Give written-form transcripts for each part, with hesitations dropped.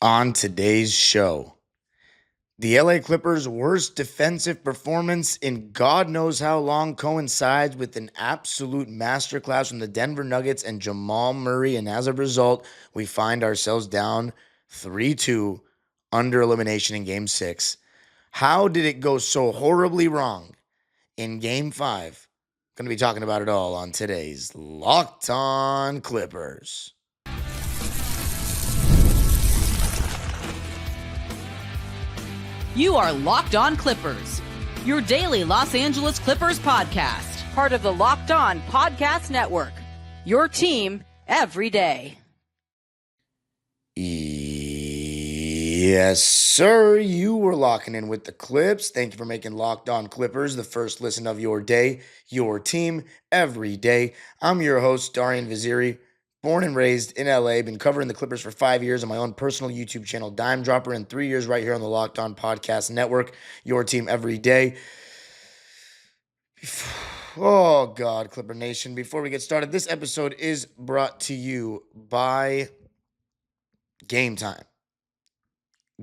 On today's show, the LA Clippers' worst defensive performance in God knows how long coincides with an absolute masterclass from the Denver Nuggets and Jamal Murray, and as a result, we find ourselves down 3-2 under elimination in Game 6. How did it go so horribly wrong in Game 5? Going to be talking about it all on today's Locked On Clippers. You are Locked On Clippers, your daily Los Angeles Clippers podcast. Part of the Locked On Podcast Network, your team every day. Yes, sir. You were locking in with the Clips. Thank you for making Locked On Clippers the first listen of your day, your team every day. I'm your host, Darian Vaziri. Born and raised in LA, been covering the Clippers for 5 years on my own personal YouTube channel, Dime Dropper, and 3 years right here on the Locked On Podcast Network, your team every day. Oh, God, Clipper Nation. Before we get started, this episode is brought to you by GameTime.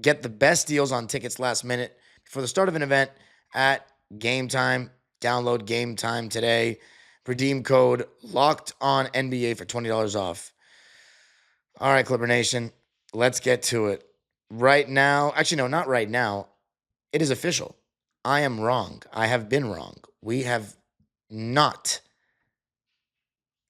Get the best deals on tickets last minute before the start of an event at GameTime. Download GameTime today. Redeem code LOCKEDONNBA for $20 off. All right, Clipper Nation, let's get to it. Right now, actually, no, not right now. It is official. I am wrong. I have been wrong. We have not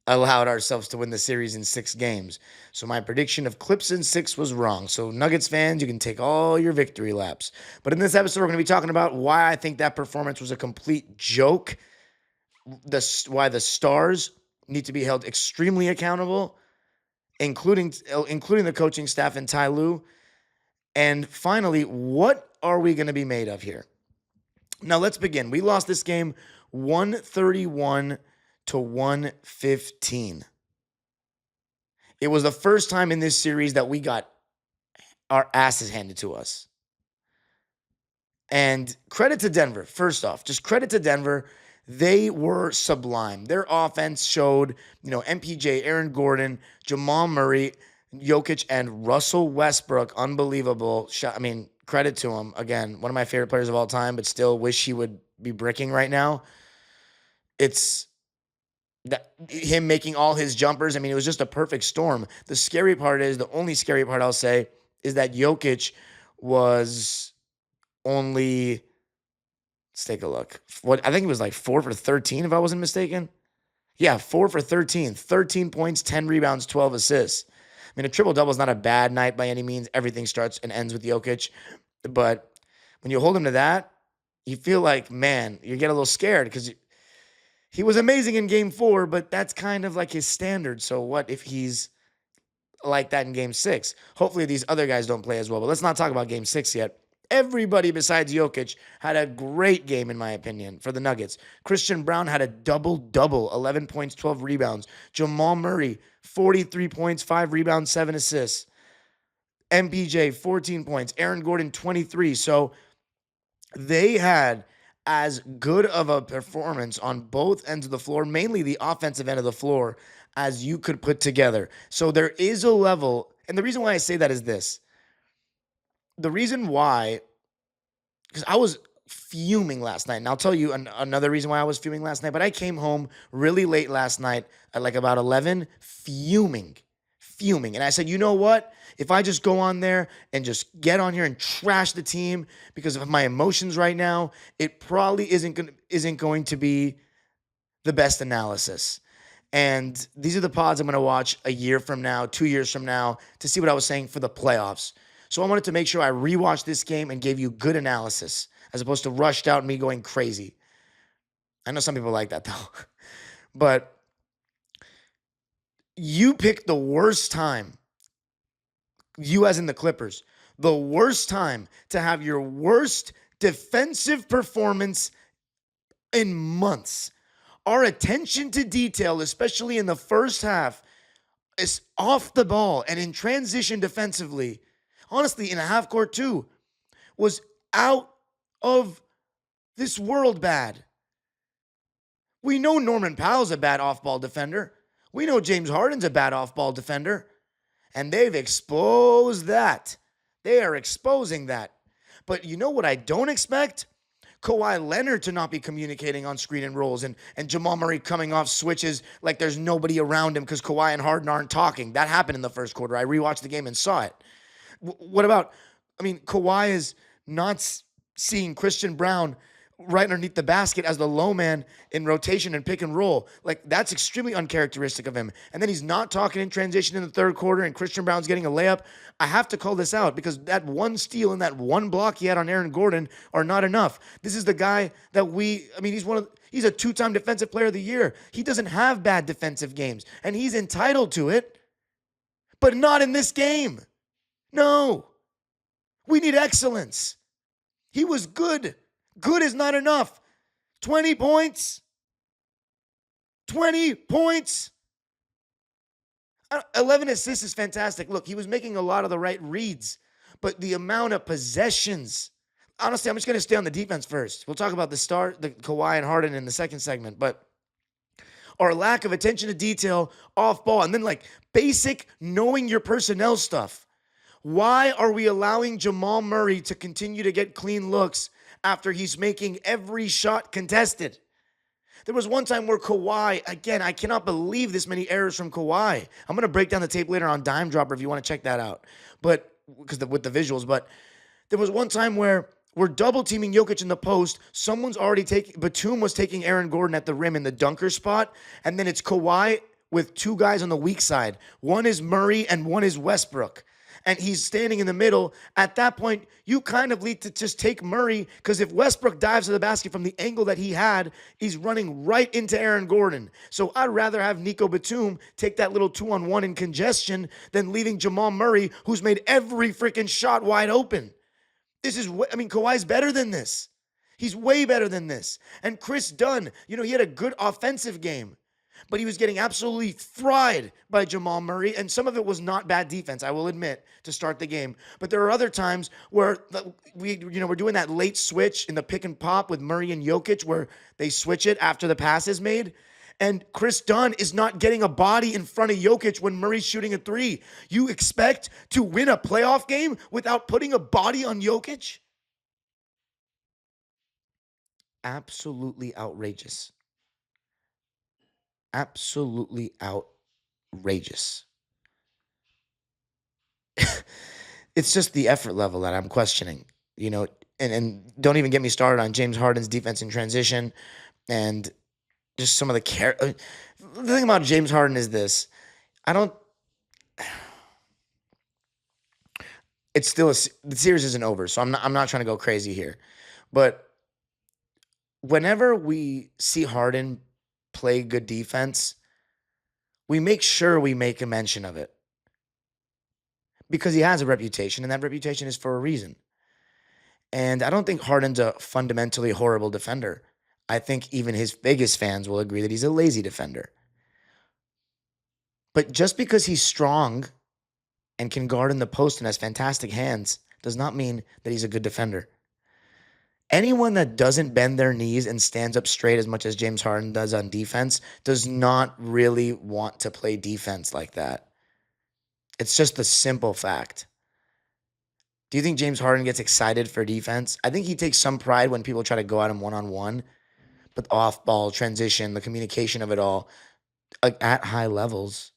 allowed ourselves to win the series in 6 games. So my prediction of Clips in 6 was wrong. So Nuggets fans, you can take all your victory laps. But in this episode, we're going to be talking about why I think that performance was a complete joke. Why the stars need to be held extremely accountable, including the coaching staff and Ty Lue. And finally, what are we going to be made of here? Now, let's begin. We lost this game 131-115. It was the first time in this series that we got our asses handed to us. And credit to Denver. First off, just credit to Denver. They were sublime. Their offense showed, MPJ, Aaron Gordon, Jamal Murray, Jokic, and Russell Westbrook. Unbelievable shot. I mean, credit to him. Again, one of my favorite players of all time, but still wish he would be bricking right now. It's that him making all his jumpers. I mean, it was just a perfect storm. The only scary part I'll say is that Jokic was only... Let's take a look. I think it was like 4 for 13, if I wasn't mistaken. Yeah, 4 for 13. 13 points, 10 rebounds, 12 assists. I mean, a triple-double is not a bad night by any means. Everything starts and ends with Jokic. But when you hold him to that, you feel like, man, you get a little scared because he was amazing in Game 4, but that's kind of like his standard. So what if he's like that in Game 6? Hopefully these other guys don't play as well. But let's not talk about Game 6 yet. Everybody besides Jokic had a great game, in my opinion, for the Nuggets. Christian Brown had a double-double, 11 points, 12 rebounds. Jamal Murray, 43 points, 5 rebounds, 7 assists. MPJ, 14 points. Aaron Gordon, 23. So they had as good of a performance on both ends of the floor, mainly the offensive end of the floor, as you could put together. So there is a level, and the reason why I say that is this. The reason why, because I was fuming last night, and I'll tell you another reason why I was fuming last night, but I came home really late last night at like about 11, fuming. And I said, you know what? If I just go on there and just get on here and trash the team because of my emotions right now, it probably isn't going to be the best analysis. And these are the pods I'm going to watch a year from now, 2 years from now, to see what I was saying for the playoffs. So I wanted to make sure I rewatched this game and gave you good analysis as opposed to rushed out me going crazy. I know some people like that, though. But you picked the worst time, you as in the Clippers, the worst time to have your worst defensive performance in months. Our attention to detail, especially in the first half, is off the ball and in transition defensively. Honestly, in a half court too, was out of this world bad. We know Norman Powell's a bad off-ball defender. We know James Harden's a bad off-ball defender. And they've exposed that They are exposing that. But you know what I don't expect? Kawhi Leonard to not be communicating on screen and rolls, and Jamal Murray coming off switches like there's nobody around him because Kawhi and Harden aren't talking. That happened in the first quarter. I rewatched the game and saw it. What about, Kawhi is not seeing Christian Brown right underneath the basket as the low man in rotation and pick and roll. Like, that's extremely uncharacteristic of him. And then he's not talking in transition in the third quarter, and Christian Brown's getting a layup. I have to call this out because that one steal and that one block he had on Aaron Gordon are not enough. This is the guy that he's a two-time defensive player of the year. He doesn't have bad defensive games, and he's entitled to it, but not in this game. No. We need excellence. He was good. Good is not enough. 20 points. 20 points. 11 assists is fantastic. Look, he was making a lot of the right reads, but the amount of possessions. Honestly, I'm just going to stay on the defense first. We'll talk about the Kawhi and Harden in the second segment, but our lack of attention to detail off ball and then basic knowing your personnel stuff. Why are we allowing Jamal Murray to continue to get clean looks after he's making every shot contested? There was one time where Kawhi, again, I cannot believe this many errors from Kawhi. I'm going to break down the tape later on Dime Dropper if you want to check that out. But with the visuals, but there was one time where we're double teaming Jokic in the post. Batum was taking Aaron Gordon at the rim in the dunker spot, and then it's Kawhi with two guys on the weak side. One is Murray and one is Westbrook. And he's standing in the middle. At that point, you kind of need to just take Murray, because if Westbrook dives to the basket from the angle that he had, he's running right into Aaron Gordon. So I'd rather have Nico Batum take that little 2-on-1 in congestion than leaving Jamal Murray, who's made every freaking shot wide open. Kawhi's better than this. He's way better than this. And Chris Dunn, he had a good offensive game, but he was getting absolutely fried by Jamal Murray, and some of it was not bad defense, I will admit, to start the game. But there are other times where we're doing that late switch in the pick and pop with Murray and Jokic, where they switch it after the pass is made, and Chris Dunn is not getting a body in front of Jokic when Murray's shooting a three. You expect to win a playoff game without putting a body on Jokic? Absolutely outrageous. Absolutely outrageous. It's just the effort level that I'm questioning, and don't even get me started on James Harden's defense in transition and just some of the thing about James Harden is this. It's still the series isn't over, so I'm not trying to go crazy here. But whenever we see Harden play good defense, we make sure we make a mention of it, because he has a reputation, and that reputation is for a reason. And I don't think Harden's a fundamentally horrible defender. I think even his biggest fans will agree that he's a lazy defender. But just because he's strong and can guard in the post and has fantastic hands does not mean that he's a good defender. Anyone that doesn't bend their knees and stands up straight as much as James Harden does on defense does not really want to play defense like that. It's just a simple fact. Do you think James Harden gets excited for defense? I think he takes some pride when people try to go at him one-on-one, but off-ball, transition, the communication of it all, at high levels,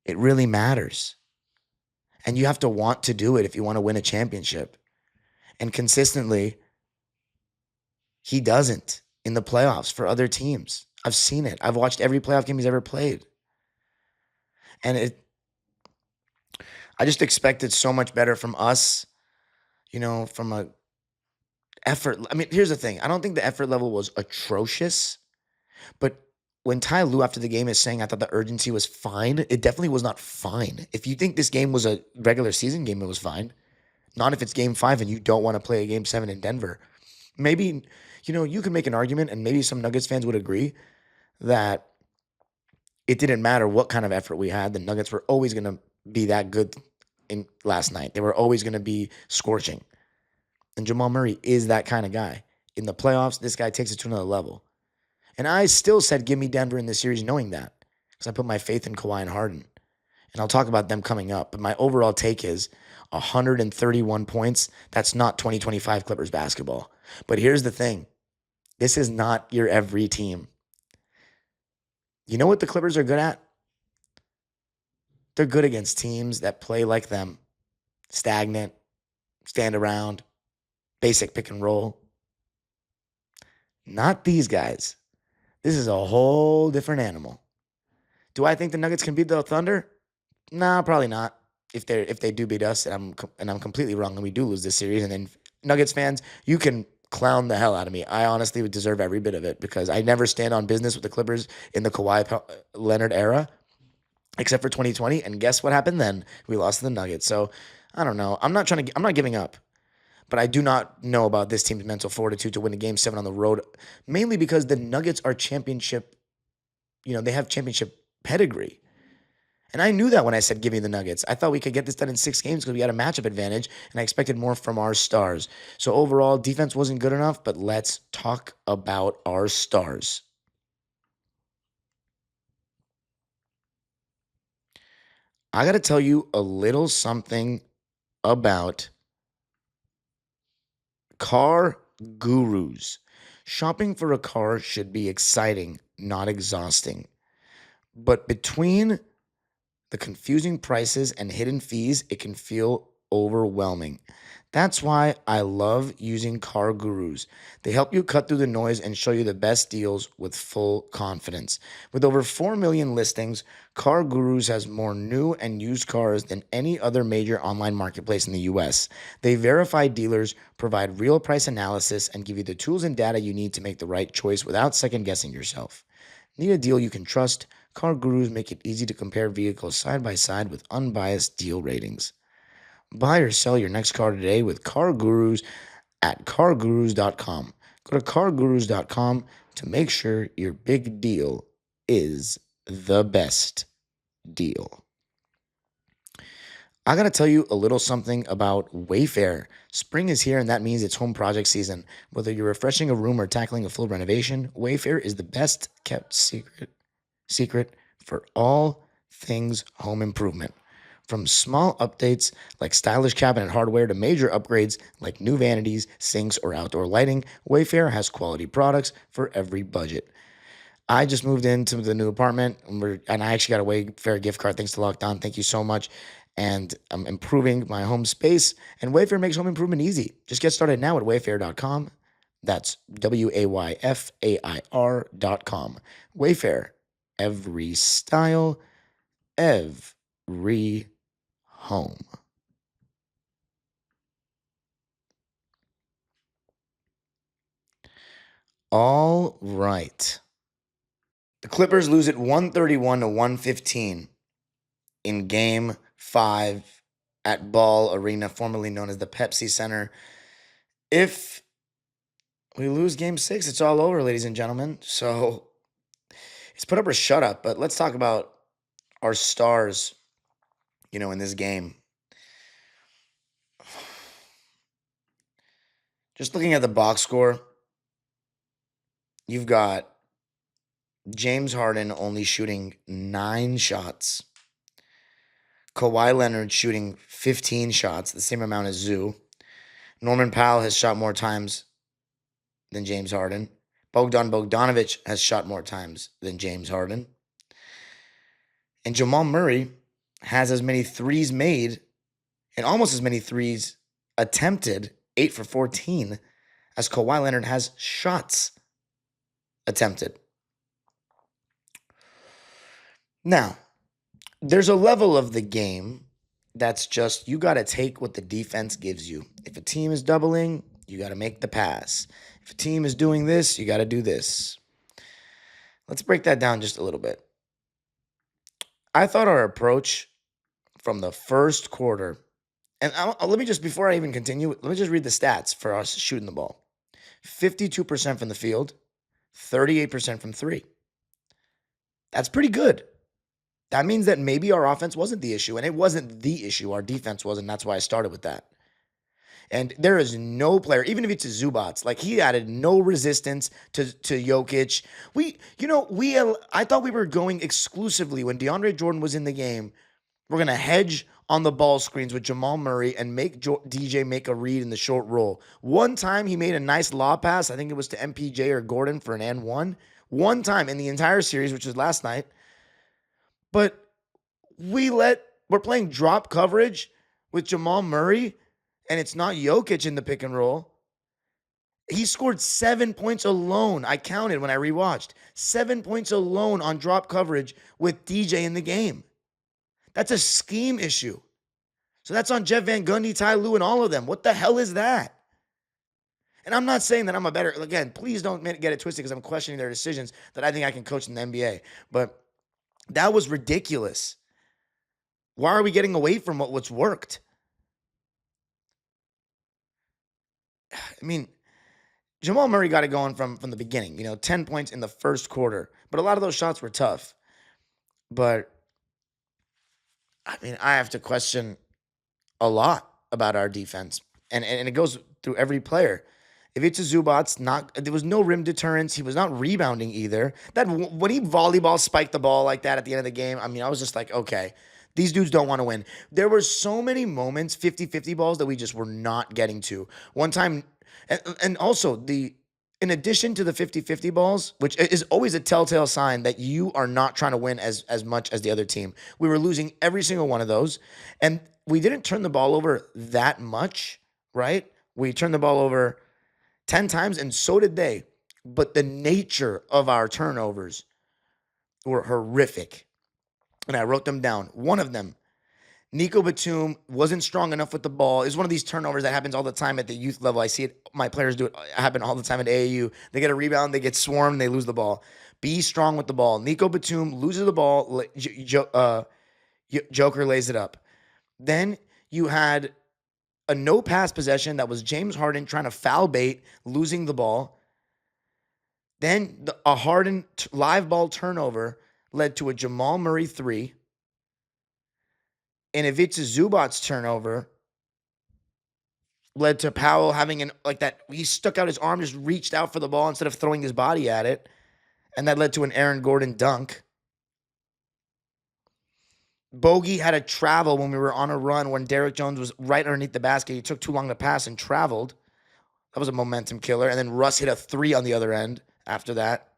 it really matters. And you have to want to do it if you want to win a championship. And consistently, he doesn't in the playoffs for other teams. I've seen it. I've watched every playoff game he's ever played. And I just expected so much better from us, from a effort. Here's the thing. I don't think the effort level was atrocious, but when Ty Lue after the game is saying I thought the urgency was fine, it definitely was not fine. If you think this game was a regular season game, it was fine. Not if it's game 5 and you don't want to play a game 7 in Denver. Maybe, you can make an argument, and maybe some Nuggets fans would agree that it didn't matter what kind of effort we had. The Nuggets were always going to be that good in last night. They were always going to be scorching. And Jamal Murray is that kind of guy. In the playoffs, this guy takes it to another level. And I still said, give me Denver in this series knowing that, because I put my faith in Kawhi and Harden. And I'll talk about them coming up. But my overall take is 131 points. That's not 2025 Clippers basketball. But here's the thing. This is not your every team. You know what the Clippers are good at? They're good against teams that play like them. Stagnant, stand around, basic pick and roll. Not these guys. This is a whole different animal. Do I think the Nuggets can beat the Thunder? Nah, probably not. If they do beat us, and I'm completely wrong, and we do lose this series, and then Nuggets fans, you can clown the hell out of me. I honestly would deserve every bit of it because I never stand on business with the Clippers in the Kawhi Leonard era, except for 2020. And guess what happened then? We lost to the Nuggets. So I don't know. I'm not giving up. But I do not know about this team's mental fortitude to win a Game 7 on the road, mainly because the Nuggets are championship, they have championship pedigree. And I knew that when I said give me the Nuggets. I thought we could get this done in 6 games because we had a matchup advantage, and I expected more from our stars. So overall, defense wasn't good enough, but let's talk about our stars. I got to tell you a little something about CarGurus. Shopping for a car should be exciting, not exhausting. But between the confusing prices and hidden fees, it can feel overwhelming. That's why I love using CarGurus. They help you cut through the noise and show you the best deals with full confidence. With over 4 million listings, CarGurus has more new and used cars than any other major online marketplace in the US. They verify dealers, provide real price analysis, and give you the tools and data you need to make the right choice without second guessing yourself. Need a deal you can trust? CarGurus make it easy to compare vehicles side by side with unbiased deal ratings. Buy or sell your next car today with CarGurus at CarGurus.com. Go to CarGurus.com to make sure your big deal is the best deal. I got to tell you a little something about Wayfair. Spring is here, and that means it's home project season. Whether you're refreshing a room or tackling a full renovation, Wayfair is the best kept secret for all things home improvement. From small updates like stylish cabinet hardware to major upgrades like new vanities, sinks, or outdoor lighting, Wayfair has quality products for every budget. I just moved into the new apartment, and I actually got a Wayfair gift card thanks to Lockdown. Thank you so much. And I'm improving my home space, and Wayfair makes home improvement easy. Just get started now at wayfair.com. That's WAYFAIR.com. Wayfair. Every style, every home. All right. The Clippers lose it 131 to 115 in Game 5 at Ball Arena, formerly known as the Pepsi Center. If we lose Game 6, it's all over, ladies and gentlemen. So it's put up or shut up, but let's talk about our stars, in this game. Just looking at the box score, you've got James Harden only shooting 9 shots. Kawhi Leonard shooting 15 shots, the same amount as Zoo. Norman Powell has shot more times than James Harden. Bogdan Bogdanovic has shot more times than James Harden. And Jamal Murray has as many threes made and almost as many threes attempted, 8 for 14, as Kawhi Leonard has shots attempted. Now, there's a level of the game that's just, you got to take what the defense gives you. If a team is doubling, you got to make the pass. If a team is doing this, you got to do this. Let's break that down just a little bit. I thought our approach from the first quarter, and let me just, before I even continue, let me just read the stats for us shooting the ball. 52% from the field, 38% from 3. That's pretty good. That means that maybe our offense wasn't the issue, and it wasn't the issue. Our defense was, and that's why I started with that. And there is no player, even if it's a Zubats, like he added no resistance to Jokic. I thought we were going exclusively when DeAndre Jordan was in the game. We're going to hedge on the ball screens with Jamal Murray and make DJ make a read in the short roll. One time he made a nice lob pass. I think it was to MPJ or Gordon for an and one. One time in the entire series, which was last night. But we're playing drop coverage with Jamal Murray, and it's not Jokic in the pick and roll. He scored 7 points alone. I counted when I rewatched. 7 points alone on drop coverage with DJ in the game. That's a scheme issue. So that's on Jeff Van Gundy, Ty Lue, and all of them. What the hell is that? And I'm not saying that I'm a better, again, please don't get it twisted because I'm questioning their decisions that I think I can coach in the NBA. But that was ridiculous. Why are we getting away from what's worked? I mean, Jamal Murray got it going from the beginning, 10 points in the first quarter. But a lot of those shots were tough. But, I mean, I have to question a lot about our defense. And it goes through every player. If it's a Zubac's, there was no rim deterrence. He was not rebounding either. When he volleyball spiked the ball like that at the end of the game, I mean, I was just like, okay, these dudes don't want to win. There were so many moments, 50-50 balls, that we just were not getting to. One time, and also in addition to the 50-50 balls, which is always a telltale sign that you are not trying to win as much as the other team. We were losing every single one of those. And we didn't turn the ball over that much, right? We turned the ball over 10 times, and so did they. But the nature of our turnovers were horrific. And I wrote them down. One of them, Nico Batum wasn't strong enough with the ball. It's one of these turnovers that happens all the time at the youth level. I see it. My players do it. Happen all the time at AAU. They get a rebound, they get swarmed, they lose the ball. Be strong with the ball. Nico Batum loses the ball. Joker lays it up. Then you had a no pass possession that was James Harden trying to foul bait, losing the ball. Then a Harden live ball turnover led to a Jamal Murray 3. And Ivica Zubac's turnover led to Powell having he stuck out his arm, just reached out for the ball instead of throwing his body at it. And that led to an Aaron Gordon dunk. Bogey had a travel when we were on a run when Derrick Jones was right underneath the basket. He took too long to pass and traveled. That was a momentum killer. And then Russ hit a 3 on the other end after that.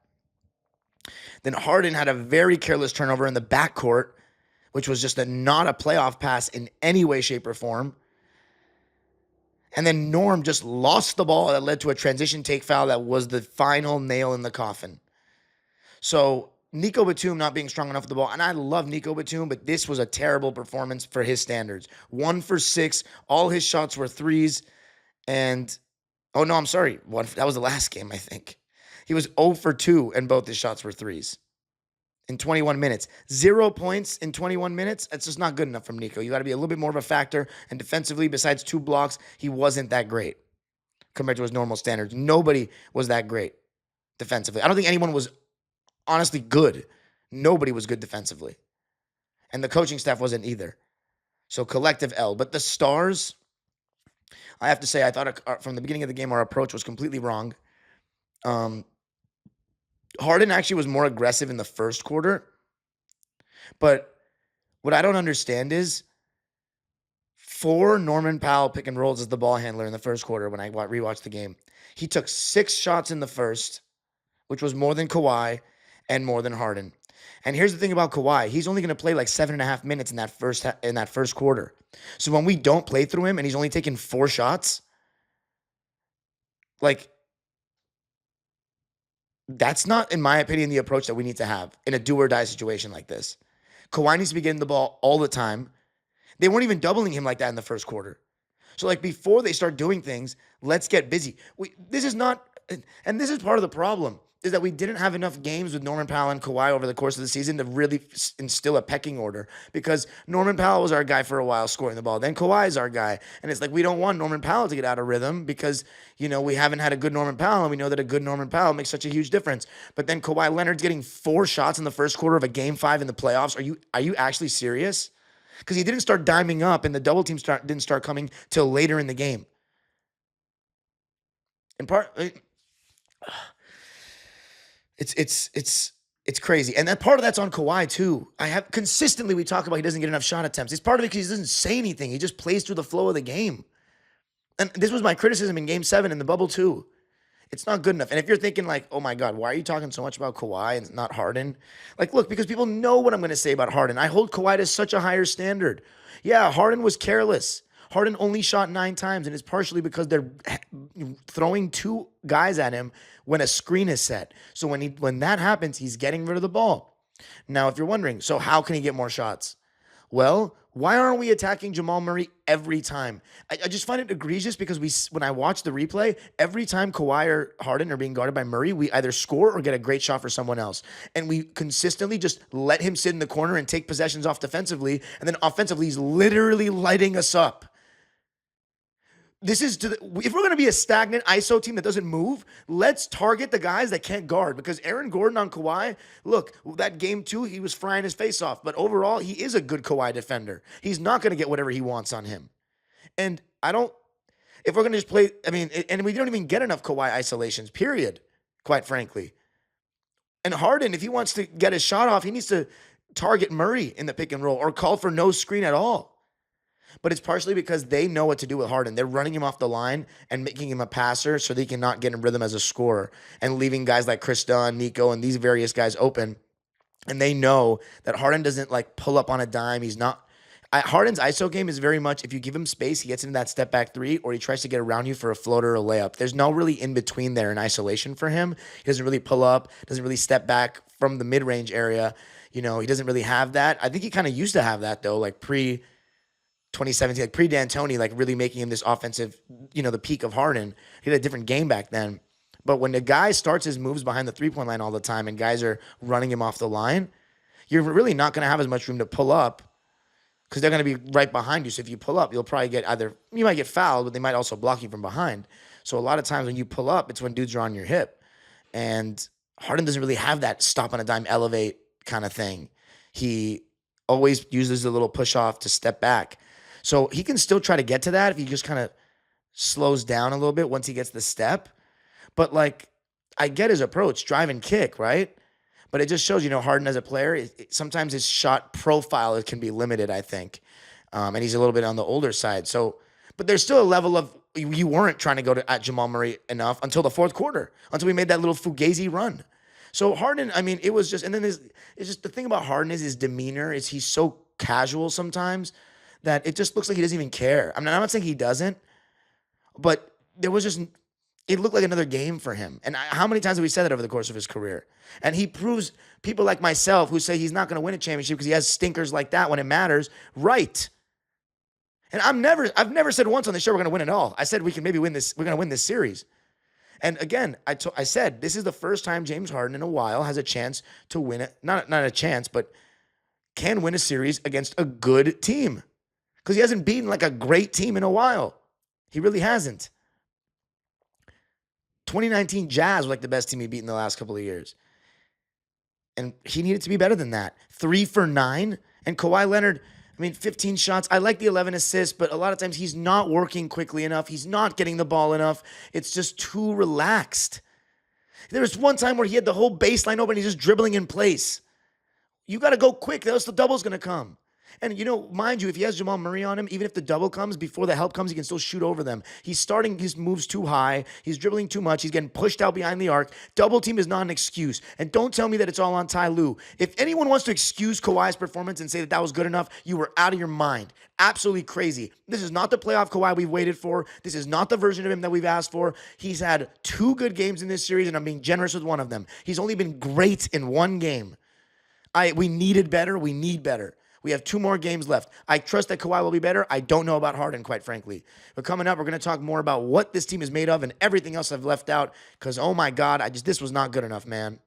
Then Harden had a very careless turnover in the backcourt, which was just not a playoff pass in any way, shape, or form. And then Norm just lost the ball that led to a transition take foul that was the final nail in the coffin. So Nico Batum not being strong enough with the ball, and I love Nico Batum, but this was a terrible performance for his standards. 1 for 6, all his shots were threes, and, oh no, I'm sorry, that was the last game, I think. He was 0 for 2, and both his shots were threes in 21 minutes. 0 points in 21 minutes, that's just not good enough from Nico. You got to be a little bit more of a factor, and defensively, besides 2 blocks, he wasn't that great compared to his normal standards. Nobody was that great defensively. I don't think anyone was honestly good. Nobody was good defensively. And the coaching staff wasn't either. So collective L. But the stars, I have to say, I thought from the beginning of the game, our approach was completely wrong. Harden actually was more aggressive in the first quarter. But what I don't understand is 4 Norman Powell pick and rolls as the ball handler in the first quarter when I rewatched the game. He took 6 shots in the first, which was more than Kawhi and more than Harden. And here's the thing about Kawhi. He's only going to play like 7.5 minutes in that first quarter. So when we don't play through him and he's only taking 4 shots, that's not, in my opinion, the approach that we need to have in a do-or-die situation like this. Kawhi needs to be getting the ball all the time. They weren't even doubling him like that in the first quarter. So before they start doing things, let's get busy. This is part of the problem, is that we didn't have enough games with Norman Powell and Kawhi over the course of the season to really instill a pecking order, because Norman Powell was our guy for a while scoring the ball. Then Kawhi is our guy. And it's we don't want Norman Powell to get out of rhythm because, we haven't had a good Norman Powell, and we know that a good Norman Powell makes such a huge difference. But then Kawhi Leonard's getting 4 shots in the first quarter of a Game 5 in the playoffs. Are you actually serious? Because he didn't start diming up, and the double team didn't start coming till later in the game. In part... It's It's crazy. And part of that's on Kawhi too. We talk about he doesn't get enough shot attempts. It's part of it because he doesn't say anything. He just plays through the flow of the game. And this was my criticism in Game 7 in the bubble too. It's not good enough. And if you're thinking like, oh my God, why are you talking so much about Kawhi and not Harden? Like, look, because people know what I'm going to say about Harden. I hold Kawhi to such a higher standard. Yeah, Harden was careless. Harden only shot 9 times, and it's partially because they're throwing 2 guys at him when a screen is set. So when that happens, he's getting rid of the ball. Now, if you're wondering, so how can he get more shots? Well, why aren't we attacking Jamal Murray every time? I just find it egregious because when I watch the replay, every time Kawhi or Harden are being guarded by Murray, we either score or get a great shot for someone else. And we consistently just let him sit in the corner and take possessions off defensively. And then offensively, he's literally lighting us up. If we're going to be a stagnant ISO team that doesn't move, let's target the guys that can't guard. Because Aaron Gordon on Kawhi, look, that game 2, he was frying his face off. But overall, he is a good Kawhi defender. He's not going to get whatever he wants on him. And if we're going to just play, and we don't even get enough Kawhi isolations, period, quite frankly. And Harden, if he wants to get his shot off, he needs to target Murray in the pick and roll or call for no screen at all. But it's partially because they know what to do with Harden. They're running him off the line and making him a passer so they cannot get in rhythm as a scorer and leaving guys like Chris Dunn, Nico, and these various guys open. And they know that Harden doesn't like pull up on a dime. Harden's ISO game is very much, if you give him space, he gets into that step back 3 or he tries to get around you for a floater or a layup. There's no really in between there in isolation for him. He doesn't really pull up, doesn't really step back from the mid-range area. He doesn't really have that. I think he kind of used to have that though, like pre-2017, like pre-D'Antoni, like really making him this offensive, the peak of Harden. He had a different game back then. But when the guy starts his moves behind the three-point line all the time and guys are running him off the line, you're really not going to have as much room to pull up because they're going to be right behind you. So if you pull up, you'll probably you might get fouled, but they might also block you from behind. So a lot of times when you pull up, it's when dudes are on your hip. And Harden doesn't really have that stop on a dime, elevate kind of thing. He always uses a little push off to step back. So he can still try to get to that if he just kind of slows down a little bit once he gets the step. But I get his approach, drive and kick, right? But it just shows, Harden as a player, sometimes his shot profile can be limited, I think. And he's a little bit on the older side. So, but there's still a level of, you weren't trying to go at Jamal Murray enough until the fourth quarter, until we made that little Fugazi run. So Harden, it was just, and then it's just the thing about Harden is his demeanor is he's so casual sometimes that it just looks like he doesn't even care. I'm not saying he doesn't, but it looked like another game for him. And how many times have we said that over the course of his career? And he proves people like myself who say he's not going to win a championship because he has stinkers like that when it matters, right. And I've never said once on the show we're going to win it all. I said we can maybe win this. We're going to win this series. And again, I said this is the first time James Harden in a while has a chance to win it. Not a chance, but can win a series against a good team. Because he hasn't beaten like a great team in a while. He really hasn't. 2019 Jazz were like the best team he beat in the last couple of years. And he needed to be better than that. 3 for 9. And Kawhi Leonard, 15 shots. I like the 11 assists, but a lot of times he's not working quickly enough. He's not getting the ball enough. It's just too relaxed. There was one time where he had the whole baseline open. He's just dribbling in place. You got to go quick. Else the double's going to come. And, mind you, if he has Jamal Murray on him, even if the double comes, before the help comes, he can still shoot over them. He's starting his moves too high. He's dribbling too much. He's getting pushed out behind the arc. Double team is not an excuse. And don't tell me that it's all on Ty Lue. If anyone wants to excuse Kawhi's performance and say that was good enough, you were out of your mind. Absolutely crazy. This is not the playoff Kawhi we've waited for. This is not the version of him that we've asked for. He's had 2 good games in this series, and I'm being generous with one of them. He's only been great in 1 game. We needed better. We need better. We have 2 more games left. I trust that Kawhi will be better. I don't know about Harden, quite frankly. But coming up, we're going to talk more about what this team is made of and everything else I've left out because, oh my God, this was not good enough, man.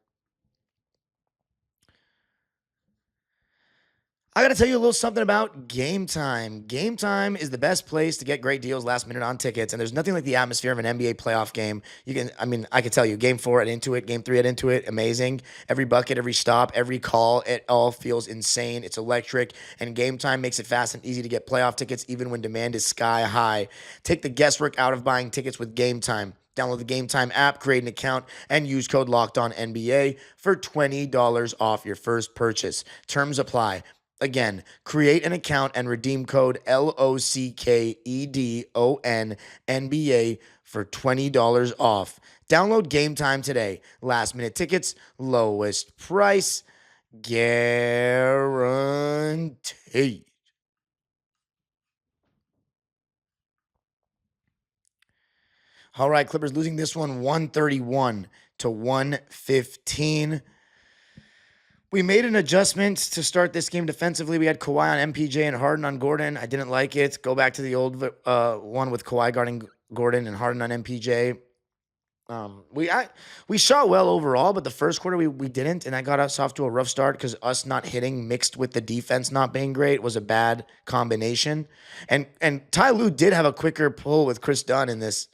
I got to tell you a little something about GameTime. GameTime is the best place to get great deals last minute on tickets, and there's nothing like the atmosphere of an NBA playoff game. I can tell you, Game 4 at Intuit, Game 3 at Intuit, amazing. Every bucket, every stop, every call, it all feels insane. It's electric, and GameTime makes it fast and easy to get playoff tickets even when demand is sky high. Take the guesswork out of buying tickets with GameTime. Download the GameTime app, create an account, and use code LOCKEDONNBA for $20 off your first purchase. Terms apply. Again, create an account and redeem code LOCKEDONNBA for $20 off. Download GameTime today. Last minute tickets, lowest price, guaranteed. All right, Clippers losing this one 131 to 115. We made an adjustment to start this game defensively. We had Kawhi on MPJ and Harden on Gordon. I didn't like it. Go back to the old one with Kawhi guarding Gordon and Harden on MPJ. We shot well overall, but the first quarter we didn't, and that got us off to a rough start because us not hitting mixed with the defense not being great was a bad combination. And Ty Lue did have a quicker pull with Chris Dunn in this,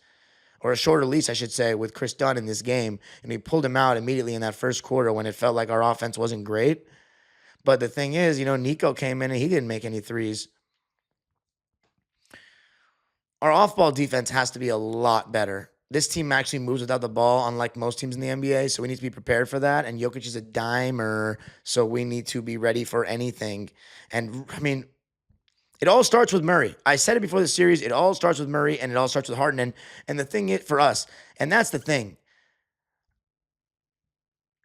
or a shorter lease, I should say, with Chris Dunn in this game. And he pulled him out immediately in that first quarter when it felt like our offense wasn't great. But the thing is, Nico came in and he didn't make any threes. Our off-ball defense has to be a lot better. This team actually moves without the ball, unlike most teams in the NBA, so we need to be prepared for that. And Jokic is a dimer, so we need to be ready for anything. And, it all starts with Murray. I said it before the series. It all starts with Murray, and it all starts with Harden. And the thing is, for us, and that's the thing,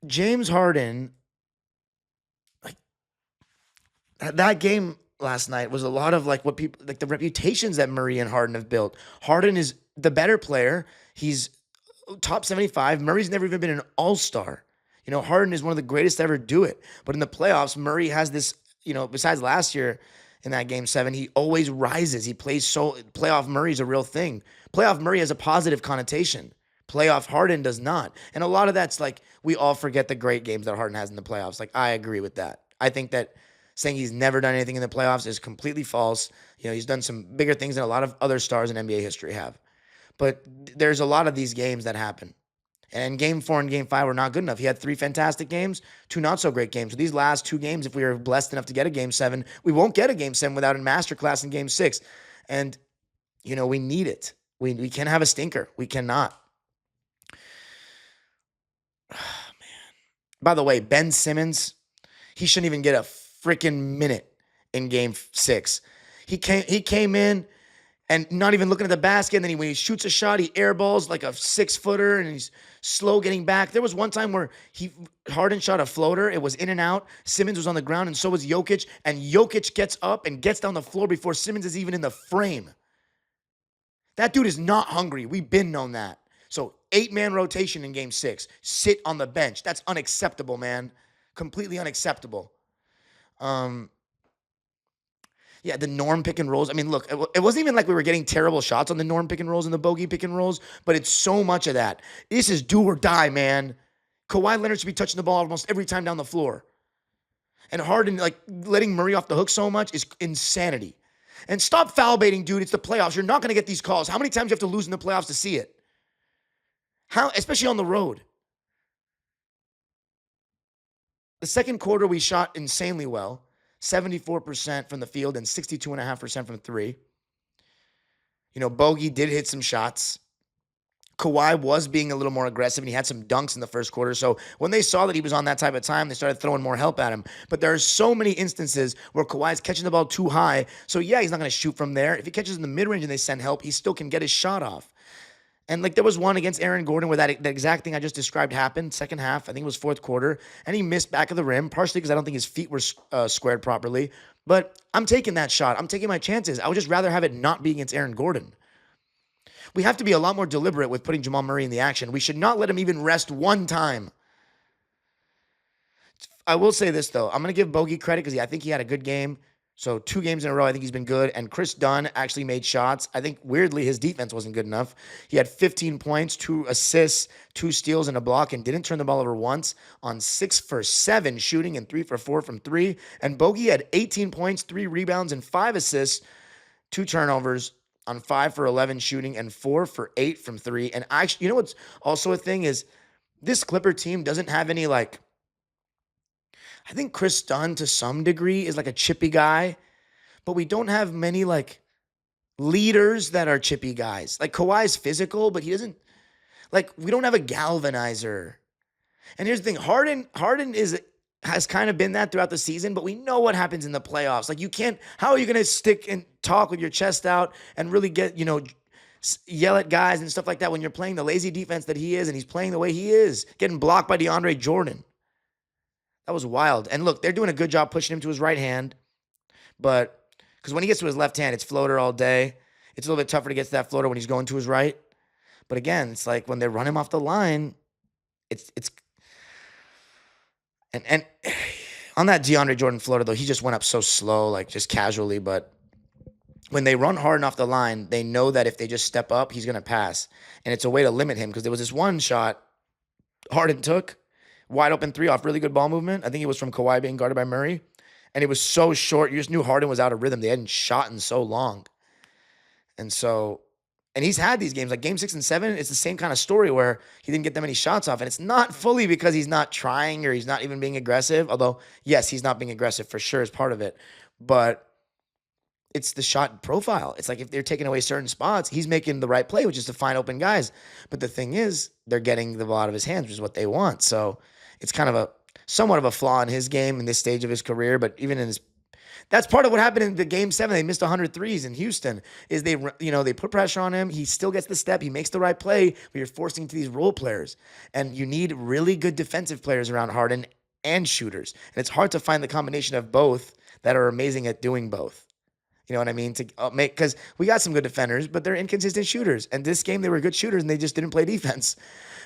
James Harden, that game last night was a lot of what people, the reputations that Murray and Harden have built. Harden is the better player. He's top 75. Murray's never even been an all-star. Harden is one of the greatest to ever do it. But in the playoffs, Murray has this, besides last year, in that game 7, he always rises. He plays playoff Murray is a real thing. Playoff Murray has a positive connotation. Playoff Harden does not. And a lot of that's we all forget the great games that Harden has in the playoffs. I agree with that. I think that saying he's never done anything in the playoffs is completely false. He's done some bigger things than a lot of other stars in NBA history have. But there's a lot of these games that happen. And game 4 and game 5 were not good enough. He had 3 fantastic games, 2 not so great games. So these last 2 games, if we were blessed enough to get a game 7, we won't get a game 7 without a masterclass in game 6. And, we need it. We can't have a stinker. We cannot. Oh, man. By the way, Ben Simmons, he shouldn't even get a freaking minute in game 6. He came in and not even looking at the basket. And then when he shoots a shot, he airballs like a 6-footer and he's slow getting back. There was one time where Harden shot a floater. It was in and out. Simmons was on the ground and so was Jokic. And Jokic gets up and gets down the floor before Simmons is even in the frame. That dude is not hungry. We've been known that. So 8-man rotation in game 6. Sit on the bench. That's unacceptable, man. Completely unacceptable. Yeah, the norm pick and rolls. Look, it wasn't even like we were getting terrible shots on the norm pick and rolls and the bogey pick and rolls, but it's so much of that. This is do or die, man. Kawhi Leonard should be touching the ball almost every time down the floor. And Harden, letting Murray off the hook so much is insanity. And stop foul baiting, dude. It's the playoffs. You're not going to get these calls. How many times do you have to lose in the playoffs to see it? Especially on the road. The second quarter, we shot insanely well. 74% from the field and 62.5% from 3. Bogey did hit some shots. Kawhi was being a little more aggressive, and he had some dunks in the first quarter. So when they saw that he was on that type of time, they started throwing more help at him. But there are so many instances where Kawhi's catching the ball too high. So, yeah, he's not going to shoot from there. If he catches in the mid-range and they send help, he still can get his shot off. And there was one against Aaron Gordon where that exact thing I just described happened. Second half, I think it was fourth quarter. And he missed back of the rim, partially because I don't think his feet were squared properly. But I'm taking that shot. I'm taking my chances. I would just rather have it not be against Aaron Gordon. We have to be a lot more deliberate with putting Jamal Murray in the action. We should not let him even rest one time. I will say this, though. I'm going to give Bogey credit because I think he had a good game. So 2 games in a row, I think he's been good. And Chris Dunn actually made shots. I think, weirdly, his defense wasn't good enough. He had 15 points, 2 assists, 2 steals, and a block, and didn't turn the ball over once on 6 for 7 shooting and 3 for 4 from 3. And Bogey had 18 points, 3 rebounds, and 5 assists, 2 turnovers on 5 for 11 shooting and 4 for 8 from 3. And actually, what's also a thing is this Clipper team doesn't have any, I think Chris Dunn to some degree is a chippy guy, but we don't have many leaders that are chippy guys. Kawhi's physical, but he doesn't. Like, we don't have a galvanizer. And here's the thing, Harden has kind of been that throughout the season, but we know what happens in the playoffs. Like, how are you going to stick and talk with your chest out and really get, yell at guys and stuff like that when you're playing the lazy defense that he is and he's playing the way he is, getting blocked by DeAndre Jordan. That was wild. And look, they're doing a good job pushing him to his right hand, but because when he gets to his left hand, it's floater all day. It's a little bit tougher to get to that floater when he's going to his right. But again, it's like when they run him off the line, it's and on that DeAndre Jordan floater, though, he just went up so slow, like just casually. But when they run Harden off the line, they know that if they just step up, he's going to pass. And it's a way to limit him because there was this one shot Harden took, wide open three off really good ball movement. I think it was from Kawhi being guarded by Murray. And it was so short. You just knew Harden was out of rhythm. They hadn't shot in so long. And he's had these games, like game 6 and 7, it's the same kind of story where he didn't get that many shots off. And it's not fully because he's not trying or he's not even being aggressive. Although, yes, he's not being aggressive for sure is part of it. But it's the shot profile. It's like if they're taking away certain spots, he's making the right play, which is to find open guys. But the thing is, they're getting the ball out of his hands, which is what they want. So it's kind of somewhat of a flaw in his game in this stage of his career. But even in his that's part of what happened in the game 7. They missed 100 threes in Houston. Is they put pressure on him. He still gets the step. He makes the right play, but you're forcing to these role players. And you need really good defensive players around Harden and shooters. And it's hard to find the combination of both that are amazing at doing both. You know what I mean? Because we got some good defenders, but they're inconsistent shooters. And this game, they were good shooters, and they just didn't play defense.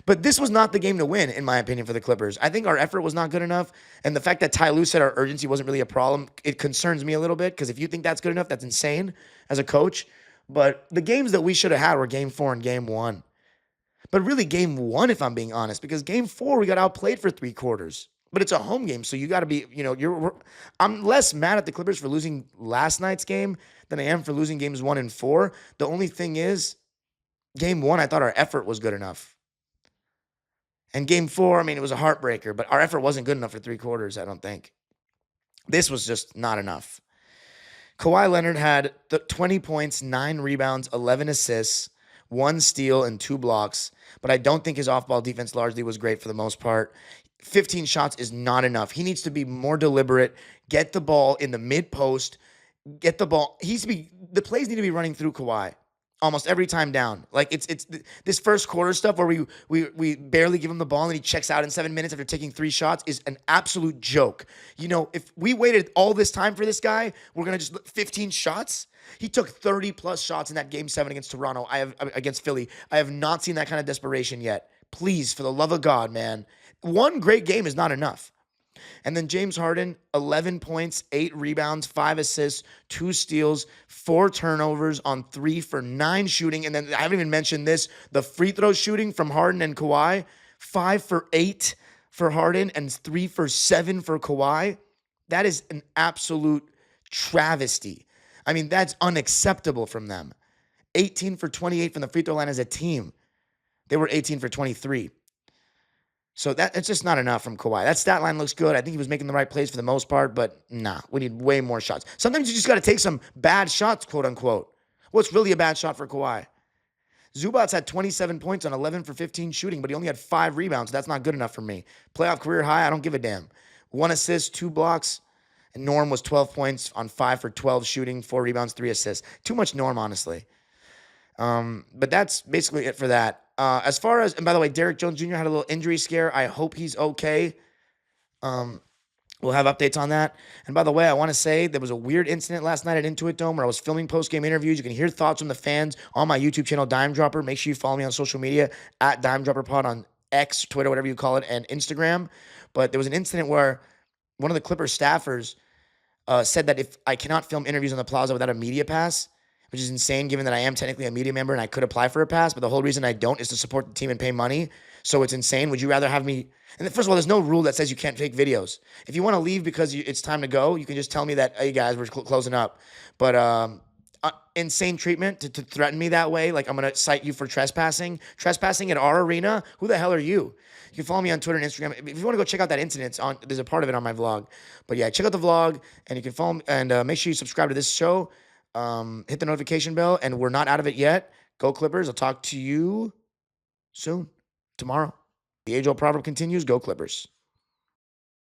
But this was not the game to win, in my opinion, for the Clippers. I think our effort was not good enough. And the fact that Ty Lue said our urgency wasn't really a problem, it concerns me a little bit. Because if you think that's good enough, that's insane as a coach. But the games that we should have had were game 4 and game 1. But really game 1, if I'm being honest. Because game 4, we got outplayed for 3 quarters. But it's a home game, so you got to be, I'm less mad at the Clippers for losing last night's game than I am for losing games 1 and 4. The only thing is, game 1, I thought our effort was good enough. And game 4, it was a heartbreaker, but our effort wasn't good enough for 3 quarters, I don't think. This was just not enough. Kawhi Leonard had 20 points, 9 rebounds, 11 assists, 1 steal, and 2 blocks, but I don't think his off-ball defense largely was great for the most part. 15 shots is not enough. He needs to be more deliberate, get the ball in the mid-post, get the ball. The plays need to be running through Kawhi almost every time down. Like it's this first quarter stuff where we barely give him the ball and he checks out in 7 minutes after taking 3 shots is an absolute joke. If we waited all this time for this guy, we're going to just 15 shots. He took 30 plus shots in that game 7 against Philly. I have not seen that kind of desperation yet. Please, for the love of God, man. One great game is not enough. And then James Harden, 11 points, 8 rebounds, 5 assists, 2 steals, 4 turnovers on 3 for 9 shooting. And then I haven't even mentioned this, the free throw shooting from Harden and Kawhi, 5 for 8 for Harden and 3 for 7 for Kawhi. That is an absolute travesty. That's unacceptable from them. 18 for 28 from the free throw line as a team. They were 18 for 23. So it's just not enough from Kawhi. That stat line looks good. I think he was making the right plays for the most part, but we need way more shots. Sometimes you just got to take some bad shots, quote unquote. What's really a bad shot for Kawhi? Zubac's had 27 points on 11 for 15 shooting, but he only had 5 rebounds. That's not good enough for me. Playoff career high, I don't give a damn. 1 assist, 2 blocks. And Norm was 12 points on 5 for 12 shooting, 4 rebounds, 3 assists. Too much Norm, honestly. But that's basically it for that. As far as, and by the way, Derrick Jones Jr. had a little injury scare. I hope he's okay. We'll have updates on that. And by the way, I want to say there was a weird incident last night at Intuit Dome where I was filming post-game interviews. You can hear thoughts from the fans on my YouTube channel, Dime Dropper. Make sure you follow me on social media at Dime Dropper Pod on X, Twitter, whatever you call it, and Instagram. But there was an incident where one of the Clippers staffers said that if I cannot film interviews on the plaza without a media pass, which is insane given that I am technically a media member and I could apply for a pass, but the whole reason I don't is to support the team and pay money. So it's insane. Would you rather have me? And first of all, there's no rule that says you can't take videos. If you want to leave because it's time to go, you can just tell me that, hey guys, we're closing up. But insane treatment to threaten me that way. Like I'm going to cite you for trespassing. Trespassing at our arena? Who the hell are you? You can follow me on Twitter and Instagram. If you want to go check out that incident, there's a part of it on my vlog. But yeah, check out the vlog and you can follow me and make sure you subscribe to this show. Hit the notification bell, and we're not out of it yet. Go Clippers. I'll talk to you soon. tomorrow. The age-old proverb continues, go Clippers.